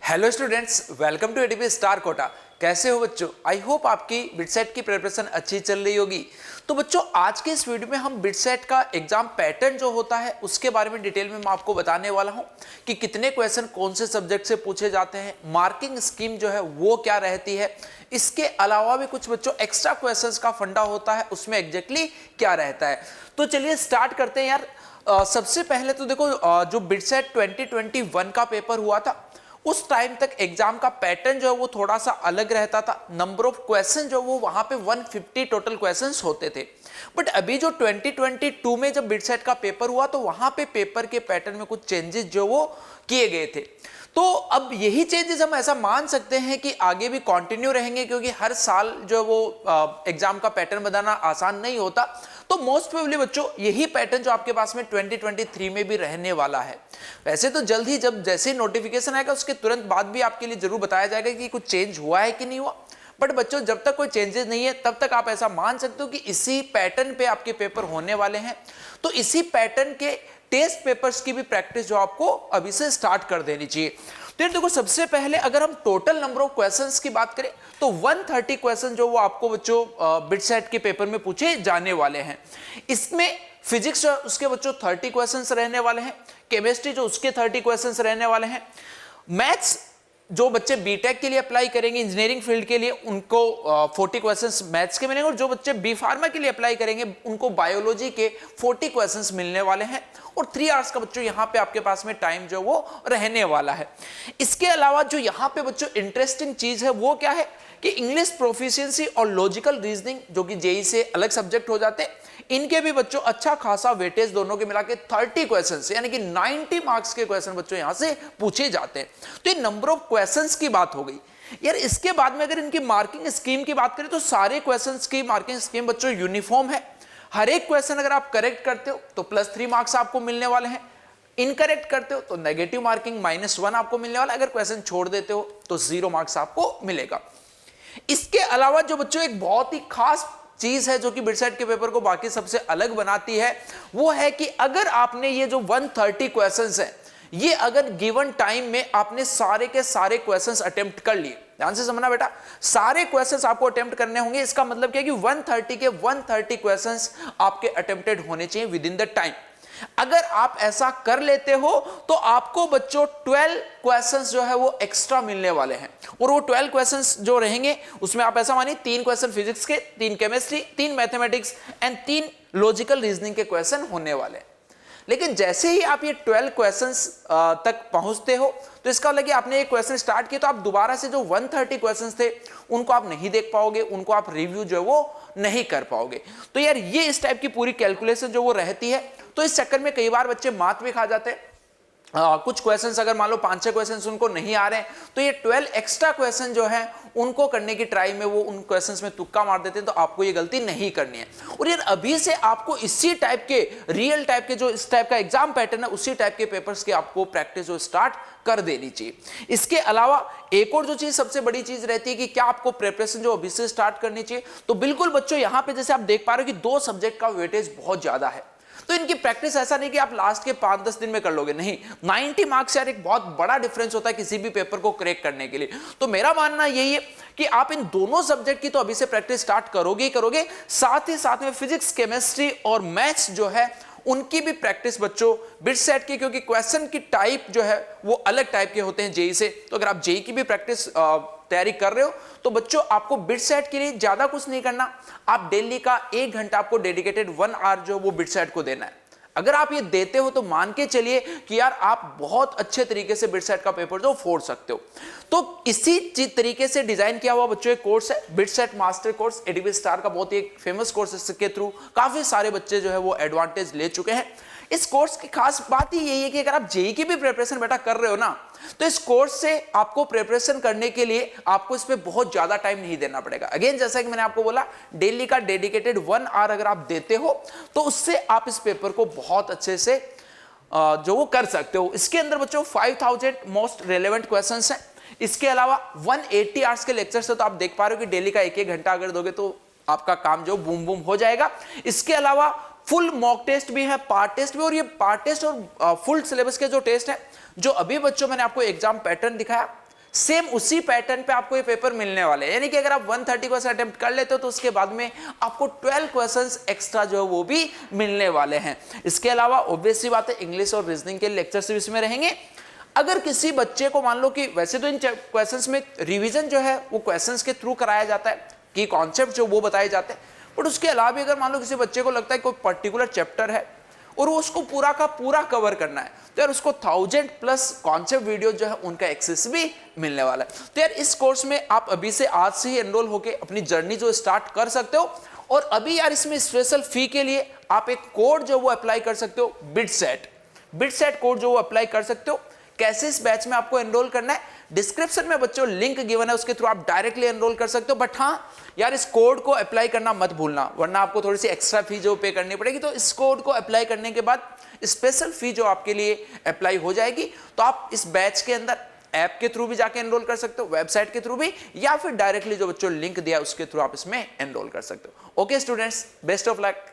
Hello students, welcome to ADP star Kota. कैसे हो बच्चों? आई होप आपकी बिटसेट की प्रिपरेशन अच्छी चल रही होगी। तो बच्चों, आज के इस वीडियो में हम बिटसेट का एग्जाम पैटर्न जो होता है उसके बारे में डिटेल में मैं आपको बताने वाला हूं कि कितने क्वेश्चन कौन से सब्जेक्ट से पूछे जाते हैं, मार्किंग स्कीम जो है वो क्या रहती है, इसके अलावा भी कुछ बच्चों एक्स्ट्रा क्वेश्चंस का फंडा होता है उसमें एग्जैक्टली क्या रहता है। तो चलिए स्टार्ट करते हैं यार। सबसे पहले तो देखो, जो बिटसेट 2021 का पेपर हुआ था उस टाइम तक एग्जाम का पैटर्न जो है वो थोड़ा सा अलग रहता था। नंबर ऑफ क्वेश्चन जो वो वहां पे 150 टोटल क्वेश्चंस होते थे। बट अभी जो 2022 में जब बिटसेट का पेपर हुआ तो वहां पे पेपर के पैटर्न में कुछ चेंजेस जो वो किए गए थे। तो अब यही चेंजेस हम ऐसा मान सकते हैं कि आगे भी कंटिन्यू रहेंगे, क्योंकि हर साल जो वो एग्जाम का पैटर्न बनाना आसान नहीं होता। तो मोस्ट प्रोबेबली बच्चों यही पैटर्न जो आपके पास में 2023 में भी रहने वाला है। वैसे तो जल्द ही जब जैसे नोटिफिकेशन आएगा उसके तुरंत बाद भी आपके लिए जरूर बताया जाएगा कि कुछ चेंज हुआ है कि नहीं हुआ। बट बच्चों, जब तक कोई चेंजेस नहीं है तब तक आप ऐसा मान सकते हो कि इसी पैटर्न पे आपके पेपर होने वाले हैं। तो इसी पैटर्न के टेस्ट पेपर्स की भी प्रैक्टिस जो आपको अभी से स्टार्ट कर देनी चाहिए। तो देखो, सबसे पहले अगर हम टोटल नंबर ऑफ क्वेश्चंस की बात करें तो 130 क्वेश्चन जो वो आपको बच्चों बिटसेट के पेपर में पूछे जाने वाले हैं। इसमें फिजिक्स जो उसके बच्चों 30 क्वेश्चंस रहने वाले हैं, केमिस्ट्री जो उसके 30 क्वेश्चंस रहने वाले हैं, मैथ्स जो बच्चे बीटेक के लिए अप्लाई करेंगे इंजीनियरिंग फील्ड के लिए उनको 40 क्वेश्चंस मैथ्स के मिलेंगे, और जो बच्चे बी फार्मा के लिए अप्लाई करेंगे उनको बायोलॉजी के 40 क्वेश्चंस मिलने वाले हैं। और 3 आवर्स का बच्चों यहाँ पे आपके पास में टाइम जो वो रहने वाला है। इसके अलावा जो यहाँ पे बच्चों इंटरेस्टिंग चीज है वो क्या है कि इंग्लिश प्रोफिशिएंसी और लॉजिकल रीजनिंग जो कि जेई से अलग सब्जेक्ट हो जाते हैं, इनके भी बच्चों अच्छा खासा वेटेज दोनों के मिला के 30 क्वेश्चन यानी कि 90 मार्क्स के क्वेश्चन बच्चों यहां से पूछे जाते हैं। तो ये नंबर ऑफ क्वेश्चंस की बात हो गई यार। इसके बाद में अगर इनकी मार्किंग स्कीम की बात करें तो सारे क्वेश्चंस की मार्किंग स्कीम बच्चों यूनिफॉर्म है। हर एक क्वेश्चन अगर आप करेक्ट करते हो तो +3 मार्क्स आपको मिलने वाले हैं, इनकरेक्ट करते हो तो नेगेटिव मार्किंग -1 आपको मिलने वाला, अगर क्वेश्चन छोड़ देते हो तो 0 मार्क्स आपको मिलेगा। इसके अलावा जो बच्चों एक बहुत ही खास चीज है जो कि बिटसेट के पेपर को बाकी सबसे अलग बनाती है वो है कि अगर आपने ये जो 130 क्वेश्चंस हैं ये अगर गिवन टाइम में आपने सारे के सारे क्वेश्चंस अटेम्प्ट कर लिए, ध्यान से समझना बेटा, सारे क्वेश्चंस आपको अटेम्प्ट करने होंगे। इसका मतलब क्या है कि 130 के 130 क्वेश्चंस आपके अटेम्प्टेड होने चाहिए विद इन द टाइम। अगर आप ऐसा कर लेते हो तो आपको बच्चों 12 क्वेश्चंस जो है वो एक्स्ट्रा मिलने वाले हैं। और वो 12 क्वेश्चंस जो रहेंगे उसमें आप ऐसा मानिए 3 क्वेश्चन फिजिक्स के, 3 chemistry, 3 mathematics and 3 logical reasoning के क्वेश्चन होने वाले हैं। लेकिन जैसे ही आप ये 12 क्वेश्चंस तक पहुंचते हो तो इसका मतलब कि आपने एक क्वेश्चन स्टार्ट किया तो आप दोबारा से जो 130 क्वेश्चंस थे उनको आप नहीं देख पाओगे, उनको आप रिव्यू जो है वो नहीं कर पाओगे। तो यार ये इस टाइप की पूरी कैलकुलेशन जो वो रहती है। तो इस चक्कर में कई बार बच्चे मात भी खा जाते हैं। कुछ क्वेश्चंस अगर मान लो 5-6 क्वेश्चंस उनको नहीं आ रहे हैं तो ये 12 एक्स्ट्रा क्वेश्चन जो है उनको करने की ट्राई में वो उन क्वेश्चंस में तुक्का मार देते हैं। तो आपको ये गलती नहीं करनी है। और यार अभी से आपको इसी टाइप के रियल टाइप के जो इस टाइप का एग्जाम पैटर्न है उसी टाइप के पेपर्स के आपको प्रैक्टिस जो स्टार्ट कर देनी चाहिए। इसके अलावा एक और जो चीज सबसे बड़ी चीज रहती है कि क्या आपको प्रिपरेशन जो अभी से स्टार्ट करनी चाहिए। तो बिल्कुल बच्चों, यहां पे जैसे आप देख पा रहे हो कि 2 सब्जेक्ट का वेटेज बहुत ज्यादा है। तो इनकी प्रैक्टिस ऐसा नहीं कि आप लास्ट के 5-10 दिन में कर लोगे, नहीं, 90 मार्क्स यार एक बहुत बड़ा डिफरेंस होता है किसी भी पेपर को क्रैक करने के लिए। तो मेरा मानना यही है कि आप इन दोनों सब्जेक्ट की तो अभी से प्रैक्टिस स्टार्ट करोगे ही करोगे, साथ ही साथ में फिजिक्स, केमिस्ट्री और मैथ्स जो है उनकी भी प्रैक्टिस बच्चों बिटसेट की, क्योंकि क्वेश्चन की टाइप जो है वो अलग टाइप के होते हैं जेई से। तो अगर आप जेई की भी प्रैक्टिस तैयारी कर रहे हो तो बच्चों आपको बिटसेट के लिए ज्यादा कुछ नहीं करना, आप डेली का 1 घंटा आपको डेडिकेटेड 1 आवर जो वो बिटसेट को देना है। अगर आप ये देते हो तो मान के चलिए कि यार आप बहुत अच्छे तरीके से बिटसेट का पेपर जो फोड़ सकते हो। तो इसी तरीके से डिजाइन किया हुआ बच्चों एक कोर्स है BITSAT master course, ADP star का बहुत ही फेमस कोर्स। इसके थ्रू काफी सारे बच्चे जो है वो एडवांटेज ले चुके हैं। इस कोर्स की खास बात ही यही है कि अगर आप जेई की भी प्रिपरेशन बेटा कर रहे हो ना तो इस कोर्स से आपको प्रिपरेशन करने के लिए आपको इस पे बहुत ज्यादा टाइम नहीं देना पड़ेगा। अगेन जैसा कि मैंने आपको बोला, डेली का डेडिकेटेड 1 आवर अगर आप देते हो तो उससे आप इस पेपर को बहुत अच्छे से जो वो कर सकते हो। इसके अंदर बच्चों 5000 मोस्ट रेलेवेंट क्वेश्चंस हैं। इसके अलावा 180 आवर्स के लेक्चर्स है। तो आप देख पा रहे हो कि डेली का 1-1 घंटा अगर दोगे तो आपका काम जो बूम बूम हो जाएगा। इसके अलावा फुल मॉक टेस्ट भी है, पार्ट टेस्ट भी, और ये पार्ट टेस्ट और फुल सिलेबस के जो टेस्ट है जो अभी बच्चों मैंने आपको एग्जाम पैटर्न दिखाया सेम उसी पैटर्न पे आपको ये पेपर मिलने वाले हैं, यानी कि अगर आप 130 क्वेश्चन अटेम्प्ट कर लेते हो तो उसके बाद में आपको 12 क्वेश्चंस एक्स्ट्रा जो है वो भी मिलने वाले हैं। इसके अलावा ऑब्वियस सी बात है इंग्लिश और रीजनिंग के लेक्चर्स भी इसमें रहेंगे। अगर किसी बच्चे को मान लो कि वैसे तो इन क्वेश्चंस में रिवीजन जो है वो क्वेश्चंस के थ्रू कराया जाता है कि कॉन्सेप्ट जो वो बताए जाते हैं, बट उसके अलावा भी अगर मान लो किसी बच्चे को लगता है कोई पर्टिकुलर चैप्टर है और उसको पूरा का पूरा कवर करना है तो यार उसको 1000+ कॉन्सेप्ट वीडियो जो है उनका एक्सेस भी मिलने वाला है। तो यार इस कोर्स में आप अभी से आज से ही एनरोल होके अपनी जर्नी जो स्टार्ट कर सकते हो। और अभी यार इसमें स्पेशल फी के लिए आप एक कोड जो वो अप्लाई कर सकते हो, बिटसेट कोड जो वो अप्लाई कर सकते हो। कैसे इस बैच में आपको एनरोल करना है, डिस्क्रिप्शन में बच्चों लिंक गिवन है, उसके थ्रू आप डायरेक्टली एनरोल कर सकते हो। बट हाँ यार इस कोड को अप्लाई करना मत भूलना, वरना आपको थोड़ी सी एक्स्ट्रा फी जो पे करनी पड़ेगी। तो इस कोड को अप्लाई करने के बाद स्पेशल फी जो आपके लिए अप्लाई हो जाएगी, तो आप इस बैच के अंदर ऐप के थ्रू भी जाके एनरोल कर सकते हो, वेबसाइट के थ्रू भी, या फिर डायरेक्टली जो बच्चों लिंक दिया उसके थ्रू आप इसमें एनरोल कर सकते हो। Okay students, best of luck.